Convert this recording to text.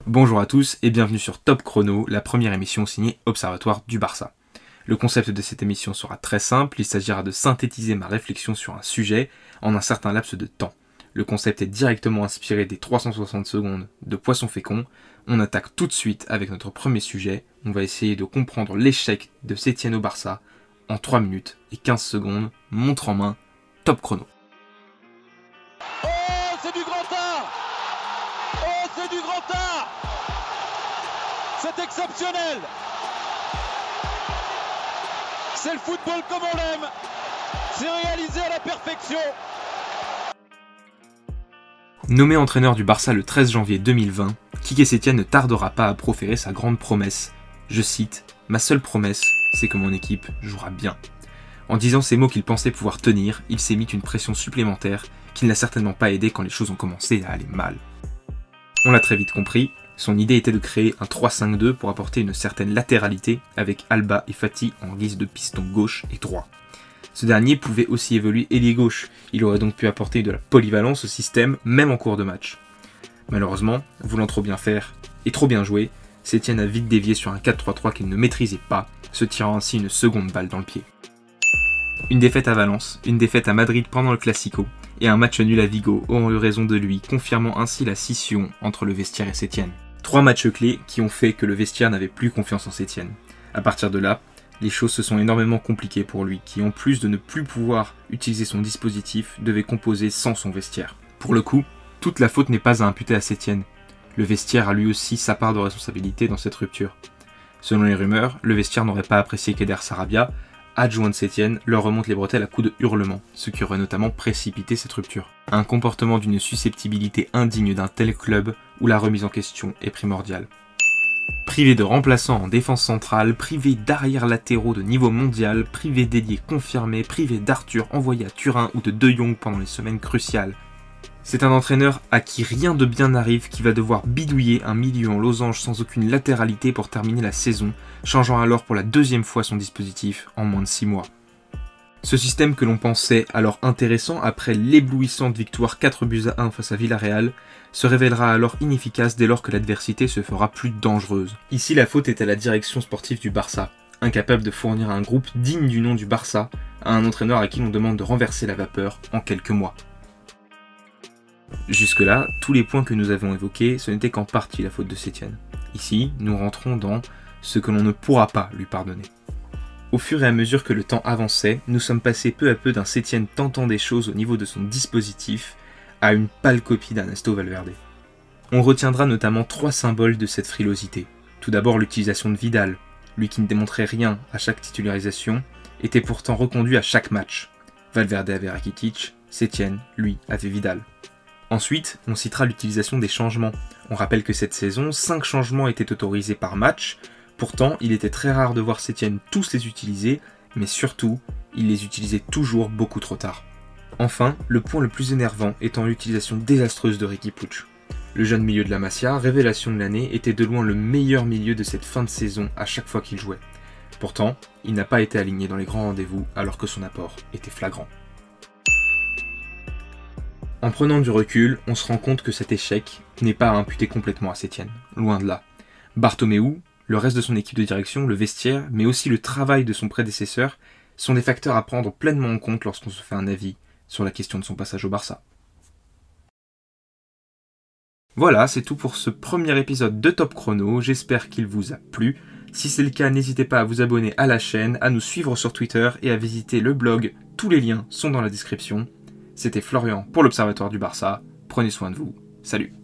Bonjour à tous et bienvenue sur Top Chrono, la première émission signée Observatoire du Barça. Le concept de cette émission sera très simple, il s'agira de synthétiser ma réflexion sur un sujet en un certain laps de temps. Le concept est directement inspiré des 360 secondes de Poisson Fécond. On attaque tout de suite avec notre premier sujet, on va essayer de comprendre l'échec de Sétienne au Barça en 3 minutes et 15 secondes, montre en main, Top Chrono. Oh, c'est du grand art! Oh, c'est du grand art! C'est exceptionnel! C'est le football comme on l'aime! C'est réalisé à la perfection! Nommé entraîneur du Barça le 13 janvier 2020, Quique Sétienne ne tardera pas à proférer sa grande promesse. Je cite, « Ma seule promesse, c'est que mon équipe jouera bien ». En disant ces mots qu'il pensait pouvoir tenir, il s'est mis une pression supplémentaire qui ne l'a certainement pas aidé quand les choses ont commencé à aller mal. On l'a très vite compris, son idée était de créer un 3-5-2 pour apporter une certaine latéralité avec Alba et Fati en guise de piston gauche et droit. Ce dernier pouvait aussi évoluer ailier gauche, il aurait donc pu apporter de la polyvalence au système même en cours de match. Malheureusement, voulant trop bien faire et trop bien jouer, Sétienne a vite dévié sur un 4-3-3 qu'il ne maîtrisait pas, se tirant ainsi une seconde balle dans le pied. Une défaite à Valence, une défaite à Madrid pendant le Classico, et un match nul à Vigo ont eu raison de lui, confirmant ainsi la scission entre le vestiaire et Sétienne. 3 matchs clés qui ont fait que le vestiaire n'avait plus confiance en Sétienne. À partir de là, les choses se sont énormément compliquées pour lui, qui en plus de ne plus pouvoir utiliser son dispositif, devait composer sans son vestiaire. Pour le coup, toute la faute n'est pas à imputer à Sétienne. Le vestiaire a lui aussi sa part de responsabilité dans cette rupture. Selon les rumeurs, le vestiaire n'aurait pas apprécié qu'Eder Sarabia, adjoint de Sétienne, leur remonte les bretelles à coups de hurlements, ce qui aurait notamment précipité cette rupture. Un comportement d'une susceptibilité indigne d'un tel club où la remise en question est primordiale. Privé de remplaçants en défense centrale, privé d'arrière latéraux de niveau mondial, privé d'ailier confirmé, privé d'Arthur envoyé à Turin ou de De Jong pendant les semaines cruciales. C'est un entraîneur à qui rien de bien n'arrive qui va devoir bidouiller un milieu en losange sans aucune latéralité pour terminer la saison, changeant alors pour la 2e fois son dispositif en moins de 6 mois. Ce système que l'on pensait alors intéressant après l'éblouissante victoire 4-1 face à Villarreal se révélera alors inefficace dès lors que l'adversité se fera plus dangereuse. Ici la faute est à la direction sportive du Barça, incapable de fournir un groupe digne du nom du Barça à un entraîneur à qui l'on demande de renverser la vapeur en quelques mois. Jusque-là, tous les points que nous avons évoqués, ce n'était qu'en partie la faute de Sétienne. Ici, nous rentrons dans ce que l'on ne pourra pas lui pardonner. Au fur et à mesure que le temps avançait, nous sommes passés peu à peu d'un Sétienne tentant des choses au niveau de son dispositif à une pâle copie d'Ernesto Valverde. On retiendra notamment 3 symboles de cette frilosité. Tout d'abord l'utilisation de Vidal, lui qui ne démontrait rien à chaque titularisation, était pourtant reconduit à chaque match. Valverde avait Rakitic, Sétienne, lui, avait Vidal. Ensuite, on citera l'utilisation des changements. On rappelle que cette saison, 5 changements étaient autorisés par match. Pourtant, il était très rare de voir Sétienne tous les utiliser, mais surtout, il les utilisait toujours beaucoup trop tard. Enfin, le point le plus énervant étant l'utilisation désastreuse de Riqui Puig. Le jeune milieu de la Masia, révélation de l'année, était de loin le meilleur milieu de cette fin de saison à chaque fois qu'il jouait. Pourtant, il n'a pas été aligné dans les grands rendez-vous alors que son apport était flagrant. En prenant du recul, on se rend compte que cet échec n'est pas à imputer complètement à Sétienne, loin de là. Bartomeu, le reste de son équipe de direction, le vestiaire, mais aussi le travail de son prédécesseur, sont des facteurs à prendre pleinement en compte lorsqu'on se fait un avis sur la question de son passage au Barça. Voilà, c'est tout pour ce premier épisode de Top Chrono, j'espère qu'il vous a plu. Si c'est le cas, n'hésitez pas à vous abonner à la chaîne, à nous suivre sur Twitter et à visiter le blog, tous les liens sont dans la description. C'était Florian pour l'Observatoire du Barça, prenez soin de vous, salut.